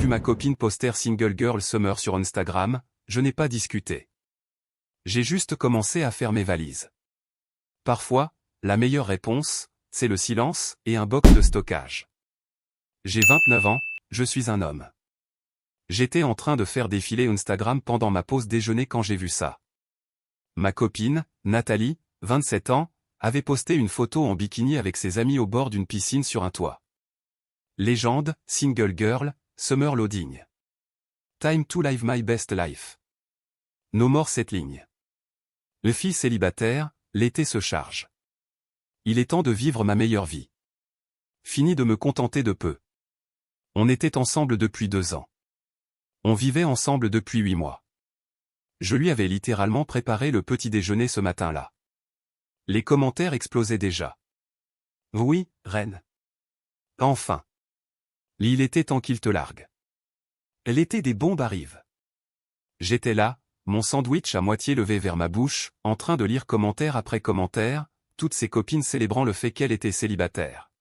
vu ma copine poster Single Girl Summer sur Instagram, je n'ai pas discuté. J'ai juste commencé à faire mes valises. Parfois, la meilleure réponse, c'est le silence et un box de stockage. J'ai 29 ans, je suis un homme. J'étais en train de faire défiler Instagram pendant ma pause déjeuner quand j'ai vu ça. Ma copine, Nathalie, 27 ans, avait posté une photo en bikini avec ses amis au bord d'une piscine sur un toit. Légende, Single Girl, Summer Loading. Time to live my best life. No more settling. Le fille célibataire, l'été se charge. Il est temps de vivre ma meilleure vie. Fini de me contenter de peu. On était ensemble depuis 2 ans. On vivait ensemble depuis 8 mois. Je lui avais littéralement préparé le petit déjeuner ce matin-là. Les commentaires explosaient déjà. Oui, reine. Enfin. Il était temps qu'il te largue. L'été des bombes arrive. J'étais là, mon sandwich à moitié levé vers ma bouche, en train de lire commentaire après commentaire, toutes ses copines célébrant le fait qu'elle était célibataire.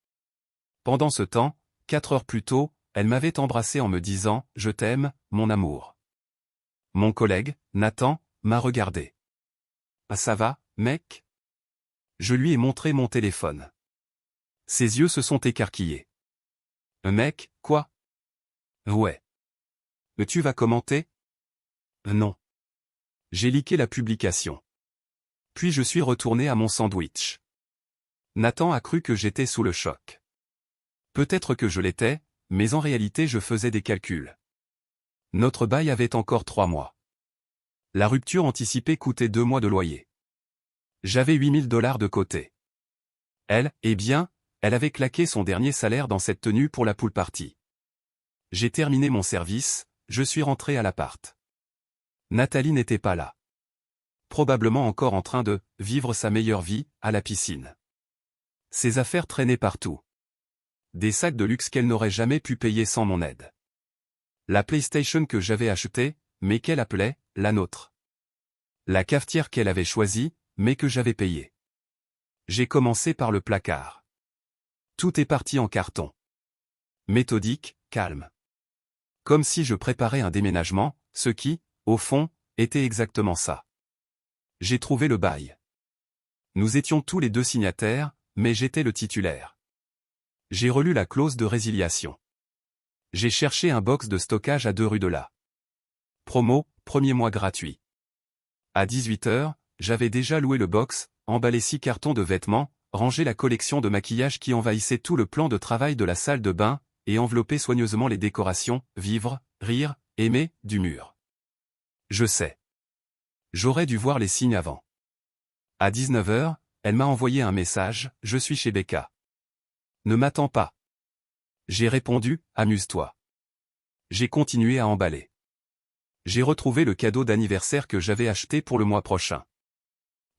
Pendant ce temps, 4 heures plus tôt, elle m'avait embrassé en me disant « Je t'aime, mon amour ». Mon collègue, Nathan, m'a regardé. « Ah ça va, mec ?» Je lui ai montré mon téléphone. Ses yeux se sont écarquillés. « Mec, quoi ?»« Ouais. »« Tu vas commenter ?»« Non. » J'ai liké la publication. Puis je suis retourné à mon sandwich. Nathan a cru que j'étais sous le choc. Peut-être que je l'étais, mais en réalité je faisais des calculs. Notre bail avait encore 3 mois. La rupture anticipée coûtait 2 mois de loyer. J'avais $8 000 de côté. Elle, eh bien, elle avait claqué son dernier salaire dans cette tenue pour la pool party. J'ai terminé mon service, je suis rentré à l'appart. Nathalie n'était pas là. Probablement encore en train de vivre sa meilleure vie, à la piscine. Ses affaires traînaient partout. Des sacs de luxe qu'elle n'aurait jamais pu payer sans mon aide. La PlayStation que j'avais achetée, mais qu'elle appelait la nôtre. La cafetière qu'elle avait choisie, mais que j'avais payée. J'ai commencé par le placard. Tout est parti en carton. Méthodique, calme. Comme si je préparais un déménagement, ce qui, au fond, était exactement ça. J'ai trouvé le bail. Nous étions tous les deux signataires, mais j'étais le titulaire. J'ai relu la clause de résiliation. J'ai cherché un box de stockage à 2 rue de là. Promo, 1er mois gratuit. À 18 h, j'avais déjà loué le box, emballé 6 cartons de vêtements, rangé la collection de maquillage qui envahissait tout le plan de travail de la salle de bain, et enveloppé soigneusement les décorations, vivre, rire, aimer, du mur. Je sais. J'aurais dû voir les signes avant. À 19 h, elle m'a envoyé un message, « Je suis chez Becca. Ne m'attends pas. » J'ai répondu, « Amuse-toi. » J'ai continué à emballer. J'ai retrouvé le cadeau d'anniversaire que j'avais acheté pour le mois prochain.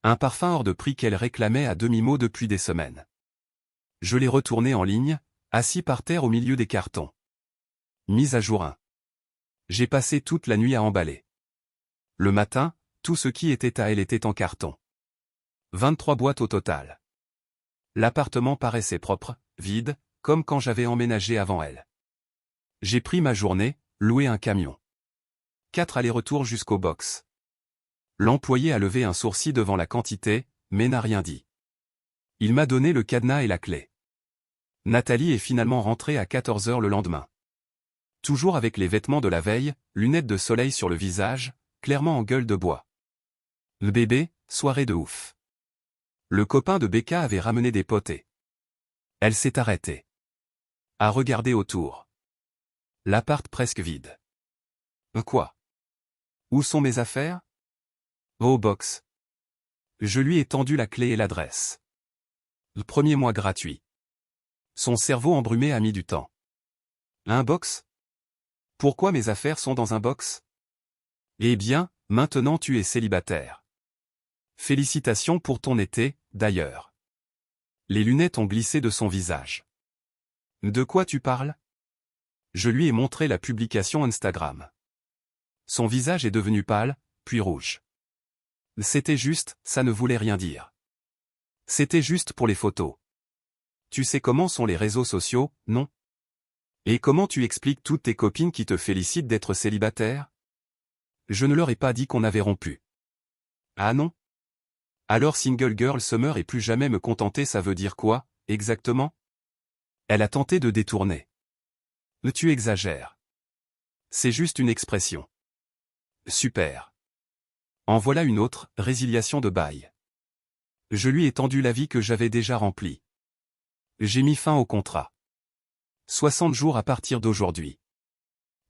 Un parfum hors de prix qu'elle réclamait à demi-mot depuis des semaines. Je l'ai retourné en ligne, assis par terre au milieu des cartons. Mise à jour 1. J'ai passé toute la nuit à emballer. Le matin, tout ce qui était à elle était en carton. 23 boîtes au total. L'appartement paraissait propre, vide, comme quand j'avais emménagé avant elle. J'ai pris ma journée, loué un camion. 4 allers-retours jusqu'au box. L'employé a levé un sourcil devant la quantité, mais n'a rien dit. Il m'a donné le cadenas et la clé. Nathalie est finalement rentrée à 14 h le lendemain. Toujours avec les vêtements de la veille, lunettes de soleil sur le visage, clairement en gueule de bois. Le bébé, soirée de ouf. Le copain de Becca avait ramené des potées. Elle s'est arrêtée. A regarder autour. L'appart presque vide. Quoi? Où sont mes affaires? Au box. Je lui ai tendu la clé et l'adresse. Le 1er mois gratuit. Son cerveau embrumé a mis du temps. Un box? Pourquoi mes affaires sont dans un box? Eh bien, maintenant tu es célibataire. Félicitations pour ton été, d'ailleurs. Les lunettes ont glissé de son visage. De quoi tu parles? Je lui ai montré la publication Instagram. Son visage est devenu pâle, puis rouge. C'était juste, ça ne voulait rien dire. C'était juste pour les photos. Tu sais comment sont les réseaux sociaux, non? Et comment tu expliques toutes tes copines qui te félicitent d'être célibataire? Je ne leur ai pas dit qu'on avait rompu. Ah non? Alors Single Girl Summer et plus jamais me contenter, ça veut dire quoi, exactement? Elle a tenté de détourner. Tu exagères. C'est juste une expression. Super. En voilà une autre, résiliation de bail. Je lui ai tendu l'avis que j'avais déjà rempli. J'ai mis fin au contrat. 60 jours à partir d'aujourd'hui.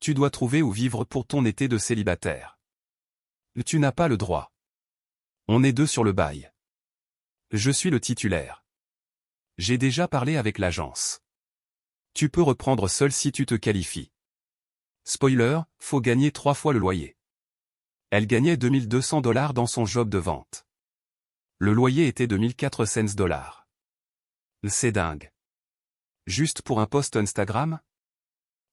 Tu dois trouver où vivre pour ton été de célibataire. Tu n'as pas le droit. On est deux sur le bail. Je suis le titulaire. J'ai déjà parlé avec l'agence. Tu peux reprendre seul si tu te qualifies. Spoiler, faut gagner 3 fois le loyer. Elle gagnait $2200 dans son job de vente. Le loyer était de 1400 $. C'est dingue. Juste pour un post Instagram?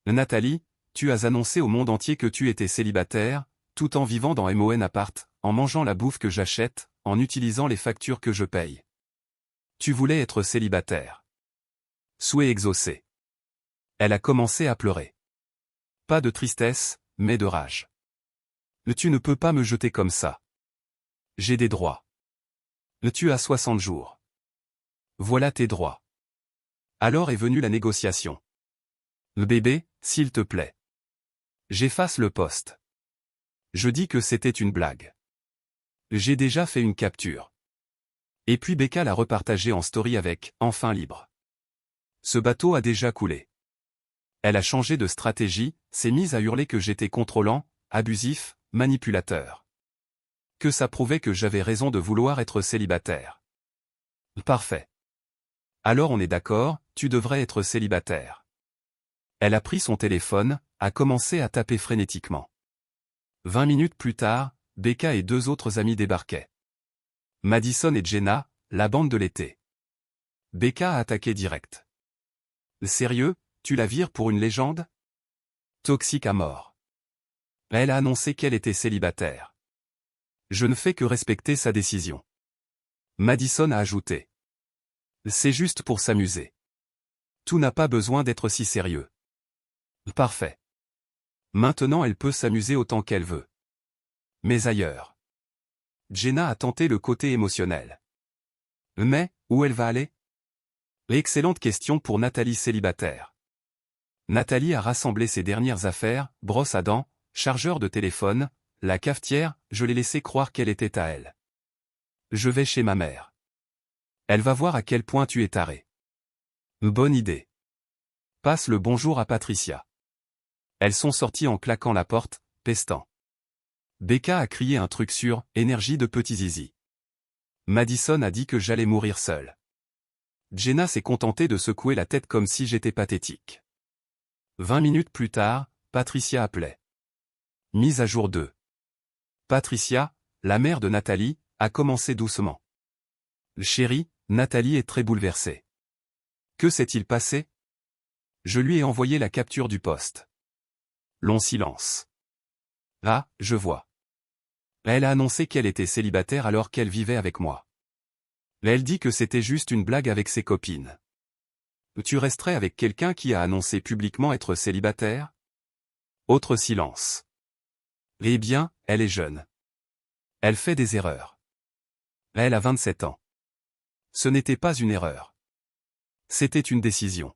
Nathalie, tu as annoncé au monde entier que tu étais célibataire, tout en vivant dans MON appart, en mangeant la bouffe que j'achète, en utilisant les factures que je paye. Tu voulais être célibataire. Souhait exaucé. Elle a commencé à pleurer. Pas de tristesse, mais de rage. Tu ne peux pas me jeter comme ça. J'ai des droits. Tu as 60 jours. Voilà tes droits. Alors est venue la négociation. Bébé, s'il te plaît. J'efface le post. Je dis que c'était une blague. J'ai déjà fait une capture. Et puis Becca l'a repartagé en story avec « Enfin libre ». Ce bateau a déjà coulé. Elle a changé de stratégie, s'est mise à hurler que j'étais contrôlant, abusif, manipulateur. Que ça prouvait que j'avais raison de vouloir être célibataire. Parfait. Alors on est d'accord, tu devrais être célibataire. Elle a pris son téléphone, a commencé à taper frénétiquement. 20 minutes plus tard, Becca et 2 autres amis débarquaient. Madison et Jenna, la bande de l'été. Becca a attaqué direct. Sérieux, tu la vires pour une légende? Toxique à mort. Elle a annoncé qu'elle était célibataire. Je ne fais que respecter sa décision. Madison a ajouté. C'est juste pour s'amuser. Tout n'a pas besoin d'être si sérieux. Parfait. Maintenant elle peut s'amuser autant qu'elle veut. Mais ailleurs. Jenna a tenté le côté émotionnel. Mais, où elle va aller? Excellente question pour Nathalie célibataire. Nathalie a rassemblé ses dernières affaires, brosse à dents, chargeur de téléphone, la cafetière, je l'ai laissé croire qu'elle était à elle. Je vais chez ma mère. Elle va voir à quel point tu es taré. Bonne idée. Passe le bonjour à Patricia. Elles sont sorties en claquant la porte, pestant. Becca a crié un truc sur « énergie de petit zizi ». Madison a dit que j'allais mourir seule. Jenna s'est contentée de secouer la tête comme si j'étais pathétique. 20 minutes plus tard, Patricia appelait. Mise à jour 2. Patricia, la mère de Nathalie, a commencé doucement. Chérie, Nathalie est très bouleversée. Que s'est-il passé? Je lui ai envoyé la capture du post. Long silence. Ah, je vois. Elle a annoncé qu'elle était célibataire alors qu'elle vivait avec moi. Elle dit que c'était juste une blague avec ses copines. Tu resterais avec quelqu'un qui a annoncé publiquement être célibataire? Autre silence. Eh bien, elle est jeune. Elle fait des erreurs. Elle a 27 ans. Ce n'était pas une erreur. C'était une décision.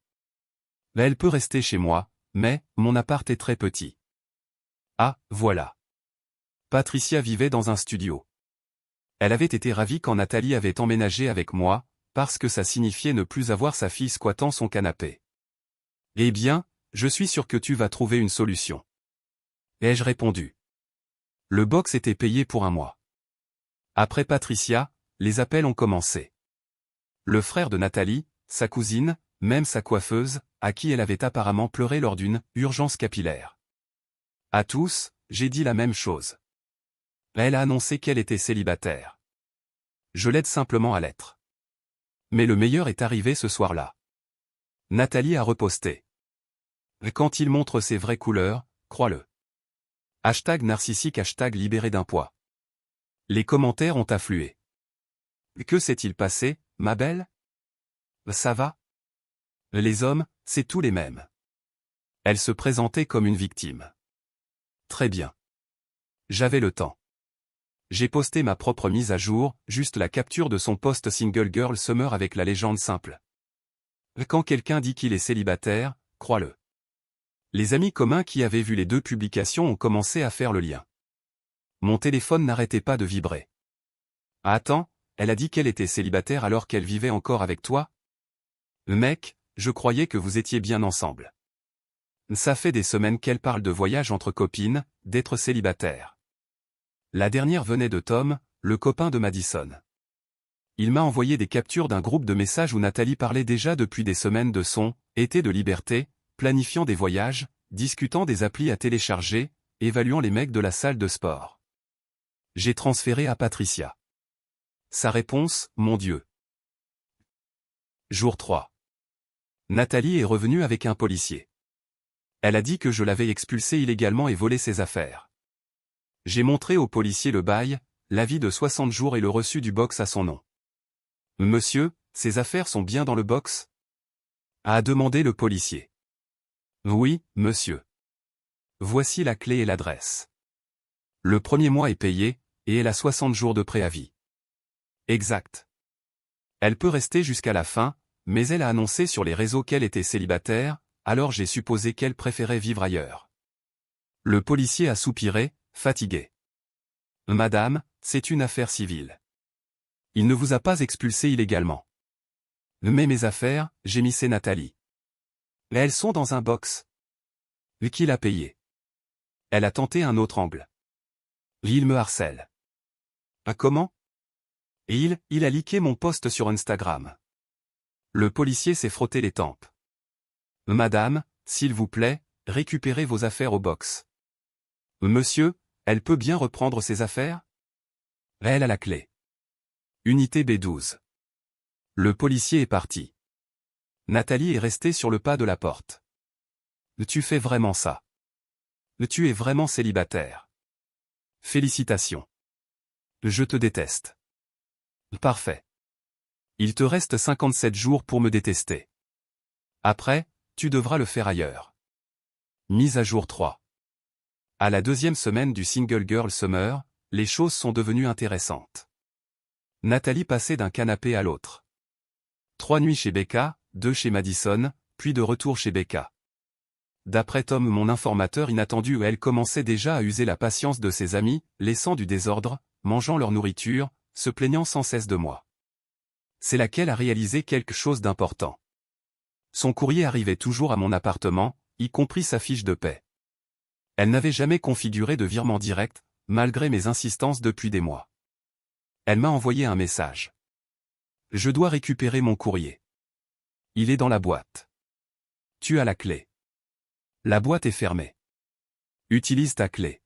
Elle peut rester chez moi, mais, mon appart est très petit. Ah, voilà. Patricia vivait dans un studio. Elle avait été ravie quand Nathalie avait emménagé avec moi, parce que ça signifiait ne plus avoir sa fille squattant son canapé. Eh bien, je suis sûr que tu vas trouver une solution. Ai-je répondu. Le box était payé pour un mois. Après Patricia, les appels ont commencé. Le frère de Nathalie, sa cousine, même sa coiffeuse, à qui elle avait apparemment pleuré lors d'une urgence capillaire. À tous, j'ai dit la même chose. Elle a annoncé qu'elle était célibataire. Je l'aide simplement à l'être. Mais le meilleur est arrivé ce soir-là. Nathalie a reposté. Quand il montre ses vraies couleurs, crois-le. Hashtag narcissique, hashtag libéré d'un poids. Les commentaires ont afflué. Que s'est-il passé, ma belle? Ça va? Les hommes, c'est tous les mêmes. Elle se présentait comme une victime. Très bien. J'avais le temps. J'ai posté ma propre mise à jour, juste la capture de son post Single Girl Summer avec la légende simple. Quand quelqu'un dit qu'il est célibataire, crois-le. Les amis communs qui avaient vu les deux publications ont commencé à faire le lien. Mon téléphone n'arrêtait pas de vibrer. Ah, attends, elle a dit qu'elle était célibataire alors qu'elle vivait encore avec toi? Mec, je croyais que vous étiez bien ensemble. Ça fait des semaines qu'elle parle de voyage entre copines, d'être célibataire. La dernière venait de Tom, le copain de Madison. Il m'a envoyé des captures d'un groupe de messages où Nathalie parlait déjà depuis des semaines de son « été de liberté », planifiant des voyages, discutant des applis à télécharger, évaluant les mecs de la salle de sport. J'ai transféré à Patricia. Sa réponse, mon Dieu. Jour 3. Nathalie est revenue avec un policier. Elle a dit que je l'avais expulsée illégalement et volé ses affaires. J'ai montré au policier le bail, l'avis de 60 jours et le reçu du box à son nom. Monsieur, ces affaires sont bien dans le box? A demandé le policier. Oui, monsieur. Voici la clé et l'adresse. Le premier mois est payé, et elle a 60 jours de préavis. Exact. Elle peut rester jusqu'à la fin, mais elle a annoncé sur les réseaux qu'elle était célibataire, alors j'ai supposé qu'elle préférait vivre ailleurs. Le policier a soupiré, fatigué. Madame, c'est une affaire civile. Il ne vous a pas expulsé illégalement. Mais mes affaires, gémissait Nathalie. Elles sont dans un box. Qui l'a payé? Elle a tenté un autre angle. Il me harcèle. Ah, comment? Et il a liké mon post sur Instagram. Le policier s'est frotté les tempes. Madame, s'il vous plaît, récupérez vos affaires au box. Monsieur, elle peut bien reprendre ses affaires? Elle a la clé. Unité B12. Le policier est parti. Nathalie est restée sur le pas de la porte. Tu fais vraiment ça? Tu es vraiment célibataire? Félicitations. Je te déteste. Parfait. Il te reste 57 jours pour me détester. Après, tu devras le faire ailleurs. Mise à jour 3. À la deuxième semaine du Single Girl Summer, les choses sont devenues intéressantes. Nathalie passait d'un canapé à l'autre. 3 nuits chez Becca, 2 chez Madison, puis de retour chez Becca. D'après Tom, mon informateur inattendu, elle commençait déjà à user la patience de ses amis, laissant du désordre, mangeant leur nourriture, se plaignant sans cesse de moi. C'est laquelle a réalisé quelque chose d'important. Son courrier arrivait toujours à mon appartement, y compris sa fiche de paie. Elle n'avait jamais configuré de virement direct, malgré mes insistances depuis des mois. Elle m'a envoyé un message. Je dois récupérer mon courrier. Il est dans la boîte. Tu as la clé. La boîte est fermée. Utilise ta clé.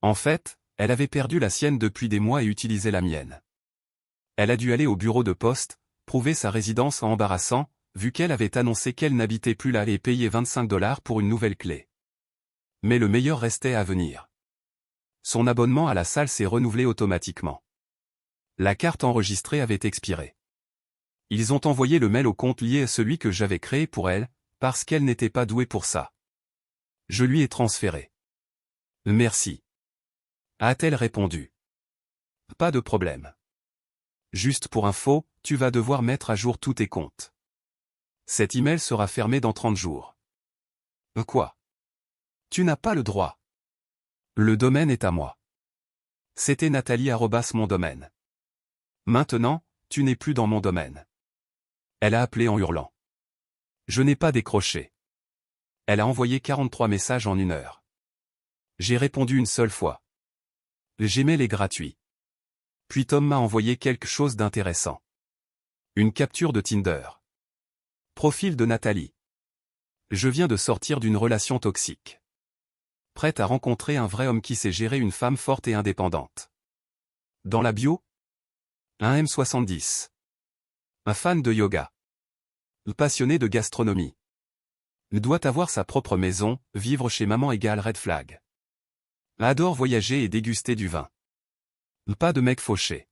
En fait, elle avait perdu la sienne depuis des mois et utilisait la mienne. Elle a dû aller au bureau de poste, prouver sa résidence en embarrassant, vu qu'elle avait annoncé qu'elle n'habitait plus là et payer 25 $ pour une nouvelle clé. Mais le meilleur restait à venir. Son abonnement à la salle s'est renouvelé automatiquement. La carte enregistrée avait expiré. Ils ont envoyé le mail au compte lié à celui que j'avais créé pour elle, parce qu'elle n'était pas douée pour ça. Je lui ai transféré. Merci. A-t-elle répondu. Pas de problème. Juste pour info, tu vas devoir mettre à jour tous tes comptes. Cet email sera fermé dans 30 jours. Quoi? Tu n'as pas le droit. Le domaine est à moi. C'était Nathalie @ mon domaine. Maintenant, tu n'es plus dans mon domaine. Elle a appelé en hurlant. Je n'ai pas décroché. Elle a envoyé 43 messages en 1 heure. J'ai répondu une seule fois. J'aimais les gratuits. Puis Tom m'a envoyé quelque chose d'intéressant. Une capture de Tinder. Profil de Nathalie. Je viens de sortir d'une relation toxique. Prête à rencontrer un vrai homme qui sait gérer une femme forte et indépendante. Dans la bio, un M70. Un fan de yoga. Passionné de gastronomie. Doit avoir sa propre maison, vivre chez maman égale red flag. Adore voyager et déguster du vin. Pas de mec fauché.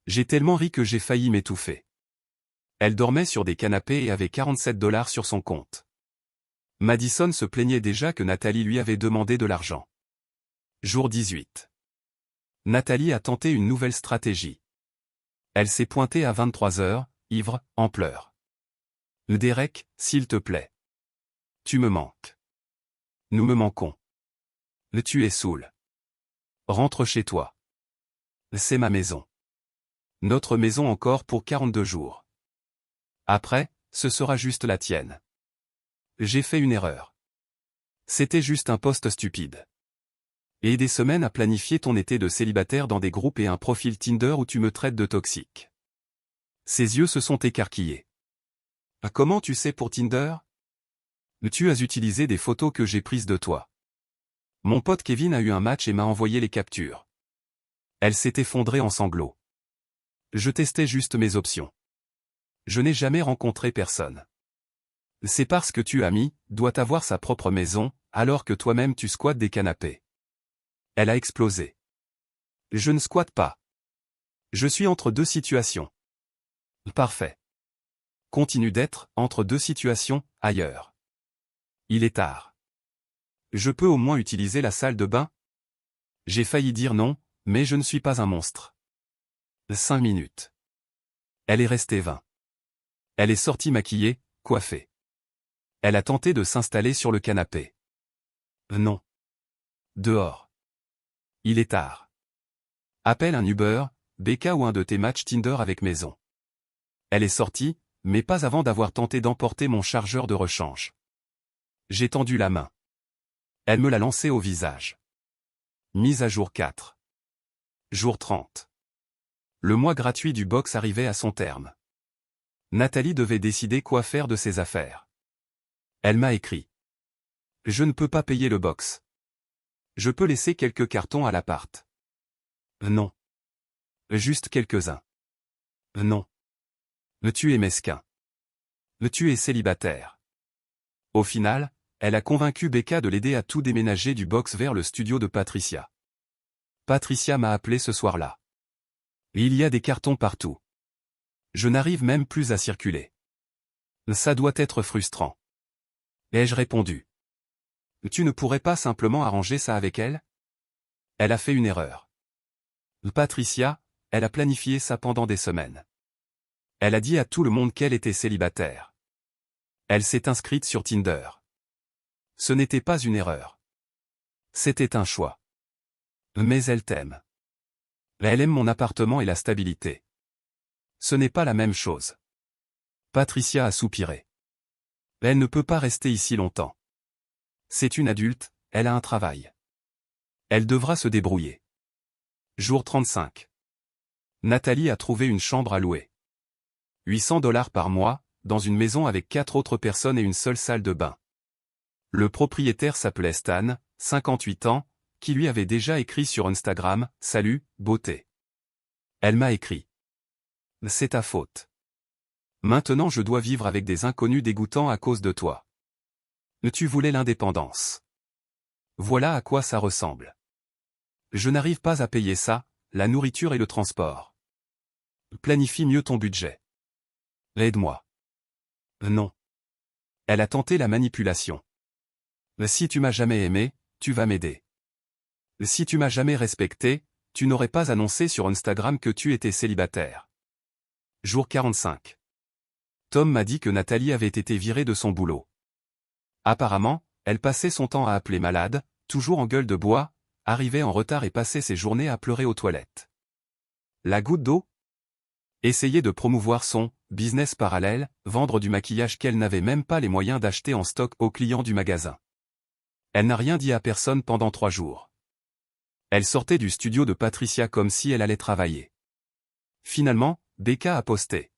J'ai tellement ri que j'ai failli m'étouffer. Elle dormait sur des canapés et avait 47 $ sur son compte. Madison se plaignait déjà que Nathalie lui avait demandé de l'argent. Jour 18. Nathalie a tenté une nouvelle stratégie. Elle s'est pointée à 23 heures, ivre, en pleurs. Derek, s'il te plaît. Tu me manques. Nous me manquons. Tu es saoul. Rentre chez toi. C'est ma maison. Notre maison encore pour 42 jours. Après, ce sera juste la tienne. J'ai fait une erreur. C'était juste un poste stupide. Et des semaines à planifier ton été de célibataire dans des groupes et un profil Tinder où tu me traites de toxique. Ses yeux se sont écarquillés. Comment tu sais pour Tinder? Tu as utilisé des photos que j'ai prises de toi. Mon pote Kevin a eu un match et m'a envoyé les captures. Elle s'est effondrée en sanglots. Je testais juste mes options. Je n'ai jamais rencontré personne. C'est parce que tu as mis, doit avoir sa propre maison, alors que toi-même tu squattes des canapés. Elle a explosé. Je ne squatte pas. Je suis entre deux situations. Parfait. Continue d'être, entre deux situations, ailleurs. Il est tard. Je peux au moins utiliser la salle de bain? J'ai failli dire non, mais je ne suis pas un monstre. 5 minutes. Elle est restée 20. Elle est sortie maquillée, coiffée. Elle a tenté de s'installer sur le canapé. Non. Dehors. Il est tard. Appelle un Uber, BK ou un de tes matchs Tinder avec maison. Elle est sortie, mais pas avant d'avoir tenté d'emporter mon chargeur de rechange. J'ai tendu la main. Elle me l'a lancé au visage. Mise à jour 4. Jour 30. Le mois gratuit du box arrivait à son terme. Nathalie devait décider quoi faire de ses affaires. Elle m'a écrit. Je ne peux pas payer le box. Je peux laisser quelques cartons à l'appart. Non. Juste quelques-uns. Non. Tu es mesquin. Tu es célibataire. Au final, elle a convaincu Becca de l'aider à tout déménager du box vers le studio de Patricia. Patricia m'a appelé ce soir-là. Il y a des cartons partout. Je n'arrive même plus à circuler. Ça doit être frustrant. Ai-je répondu. Tu ne pourrais pas simplement arranger ça avec elle? Elle a fait une erreur. Patricia, elle a planifié ça pendant des semaines. Elle a dit à tout le monde qu'elle était célibataire. Elle s'est inscrite sur Tinder. Ce n'était pas une erreur. C'était un choix. Mais elle t'aime. Elle aime mon appartement et la stabilité. Ce n'est pas la même chose. Patricia a soupiré. Elle ne peut pas rester ici longtemps. C'est une adulte, elle a un travail. Elle devra se débrouiller. Jour 35. Nathalie a trouvé une chambre à louer. $800 par mois, dans une maison avec 4 autres personnes et une seule salle de bain. Le propriétaire s'appelait Stan, 58 ans, qui lui avait déjà écrit sur Instagram « Salut, beauté ». Elle m'a écrit. C'est ta faute. Maintenant je dois vivre avec des inconnus dégoûtants à cause de toi. Tu voulais l'indépendance. Voilà à quoi ça ressemble. Je n'arrive pas à payer ça, la nourriture et le transport. Planifie mieux ton budget. Aide-moi. Non. Elle a tenté la manipulation. Si tu m'as jamais aimé, tu vas m'aider. Si tu m'as jamais respecté, tu n'aurais pas annoncé sur Instagram que tu étais célibataire. Jour 45. Tom m'a dit que Nathalie avait été virée de son boulot. Apparemment, elle passait son temps à appeler malade, toujours en gueule de bois, arrivait en retard et passait ses journées à pleurer aux toilettes. La goutte d'eau? Essayer de promouvoir son business parallèle, vendre du maquillage qu'elle n'avait même pas les moyens d'acheter en stock aux clients du magasin. Elle n'a rien dit à personne pendant 3 jours. Elle sortait du studio de Patricia comme si elle allait travailler. Finalement, Becca a posté.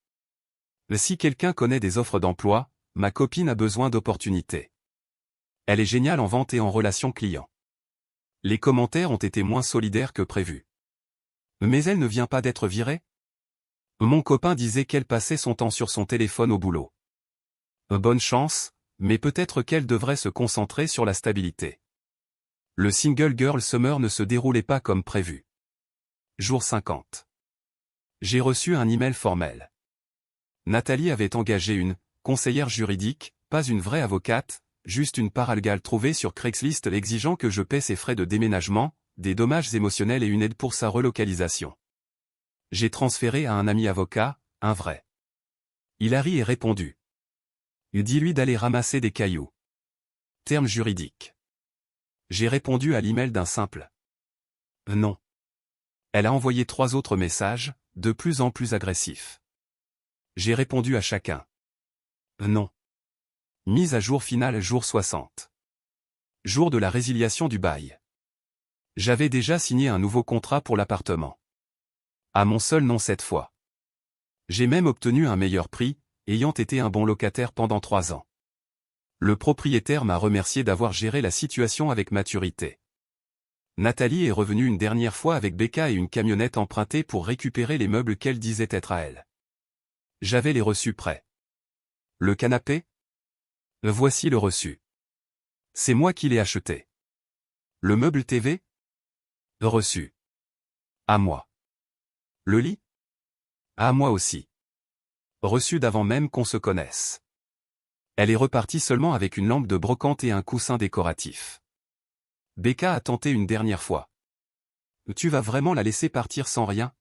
Si quelqu'un connaît des offres d'emploi, ma copine a besoin d'opportunités. Elle est géniale en vente et en relation client. Les commentaires ont été moins solidaires que prévu. Mais elle ne vient pas d'être virée? Mon copain disait qu'elle passait son temps sur son téléphone au boulot. Bonne chance, mais peut-être qu'elle devrait se concentrer sur la stabilité. Le Single Girl Summer ne se déroulait pas comme prévu. Jour 50. J'ai reçu un email formel. Nathalie avait engagé une conseillère juridique, pas une vraie avocate, juste une paralégale trouvée sur Craigslist exigeant que je paie ses frais de déménagement, des dommages émotionnels et une aide pour sa relocalisation. J'ai transféré à un ami avocat, un vrai. Il a ri et répondu. Dis-lui d'aller ramasser des cailloux. Terme juridique. J'ai répondu à l'email d'un simple. Non. Elle a envoyé 3 autres messages, de plus en plus agressifs. J'ai répondu à chacun. Non. Mise à jour finale jour 60. Jour de la résiliation du bail. J'avais déjà signé un nouveau contrat pour l'appartement. À mon seul nom cette fois. J'ai même obtenu un meilleur prix, ayant été un bon locataire pendant 3 ans. Le propriétaire m'a remercié d'avoir géré la situation avec maturité. Nathalie est revenue une dernière fois avec Becca et une camionnette empruntée pour récupérer les meubles qu'elle disait être à elle. J'avais les reçus prêts. Le canapé? Voici le reçu. C'est moi qui l'ai acheté. Le meuble TV? Reçu. À moi. Le lit? À moi aussi. Reçu d'avant même qu'on se connaisse. Elle est repartie seulement avec une lampe de brocante et un coussin décoratif. Becca a tenté une dernière fois. Tu vas vraiment la laisser partir sans rien?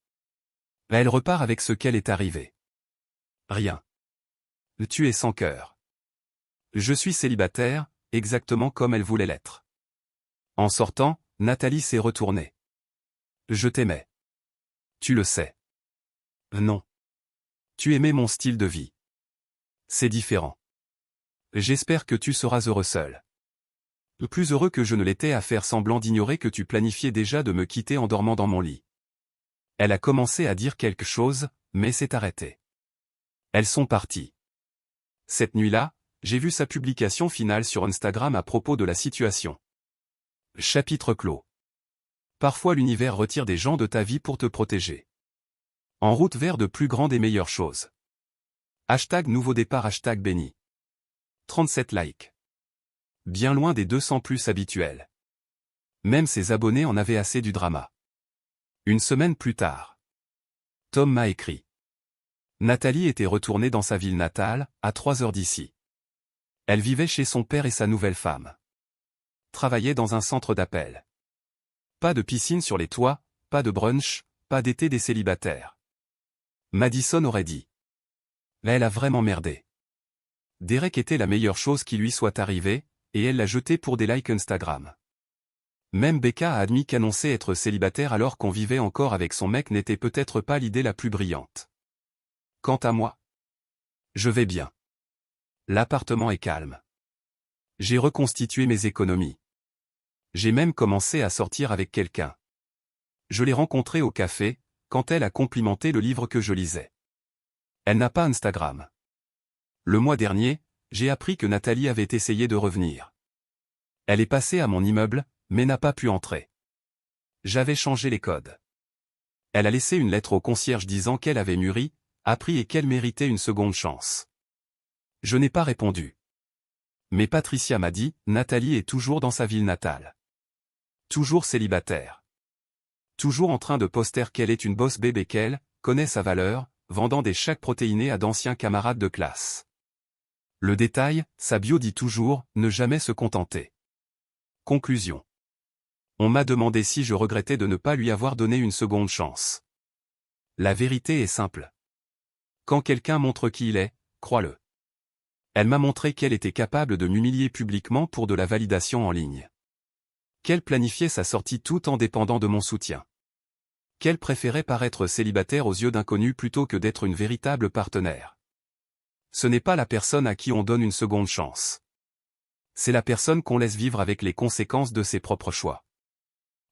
Elle repart avec ce qu'elle est arrivée. Rien. Tu es sans cœur. Je suis célibataire, exactement comme elle voulait l'être. En sortant, Nathalie s'est retournée. Je t'aimais. Tu le sais. Non. Tu aimais mon style de vie. C'est différent. J'espère que tu seras heureux seul. Plus heureux que je ne l'étais à faire semblant d'ignorer que tu planifiais déjà de me quitter en dormant dans mon lit. Elle a commencé à dire quelque chose, mais s'est arrêtée. Elles sont parties. Cette nuit-là, j'ai vu sa publication finale sur Instagram à propos de la situation. Chapitre clos. Parfois l'univers retire des gens de ta vie pour te protéger. En route vers de plus grandes et meilleures choses. Hashtag nouveau départ hashtag béni. 37 likes. Bien loin des 200 plus habituels. Même ses abonnés en avaient assez du drama. Une semaine plus tard. Tom m'a écrit. Nathalie était retournée dans sa ville natale, à 3 heures d'ici. Elle vivait chez son père et sa nouvelle femme. Travaillait dans un centre d'appel. Pas de piscine sur les toits, pas de brunch, pas d'été des célibataires. Madison aurait dit. Elle a vraiment merdé. Derek était la meilleure chose qui lui soit arrivée, et elle l'a jeté pour des likes Instagram. Même Becca a admis qu'annoncer être célibataire alors qu'on vivait encore avec son mec n'était peut-être pas l'idée la plus brillante. Quant à moi, je vais bien. L'appartement est calme. J'ai reconstitué mes économies. J'ai même commencé à sortir avec quelqu'un. Je l'ai rencontrée au café, quand elle a complimenté le livre que je lisais. Elle n'a pas Instagram. Le mois dernier, j'ai appris que Nathalie avait essayé de revenir. Elle est passée à mon immeuble, mais n'a pas pu entrer. J'avais changé les codes. Elle a laissé une lettre au concierge disant qu'elle avait mûri, appris et qu'elle méritait une seconde chance. Je n'ai pas répondu. Mais Patricia m'a dit, Nathalie est toujours dans sa ville natale. Toujours célibataire. Toujours en train de poster qu'elle est une boss bébé qu'elle connaît sa valeur, vendant des chèques protéinés à d'anciens camarades de classe. Le détail, sa bio dit toujours, ne jamais se contenter. Conclusion. On m'a demandé si je regrettais de ne pas lui avoir donné une seconde chance. La vérité est simple. Quand quelqu'un montre qui il est, crois-le. Elle m'a montré qu'elle était capable de m'humilier publiquement pour de la validation en ligne. Qu'elle planifiait sa sortie tout en dépendant de mon soutien. Qu'elle préférait paraître célibataire aux yeux d'inconnus plutôt que d'être une véritable partenaire. Ce n'est pas la personne à qui on donne une seconde chance. C'est la personne qu'on laisse vivre avec les conséquences de ses propres choix.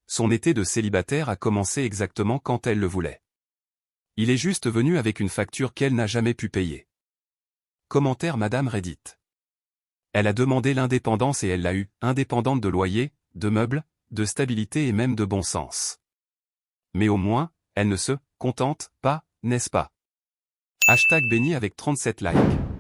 Son été de célibataire a commencé exactement quand elle le voulait. Il est juste venu avec une facture qu'elle n'a jamais pu payer. Commentaire Madame Reddit. Elle a demandé l'indépendance et elle l'a eu, indépendante de loyer, de meubles, de stabilité et même de bon sens. Mais au moins, elle ne se contente pas, n'est-ce pas? Hashtag béni avec 37 likes.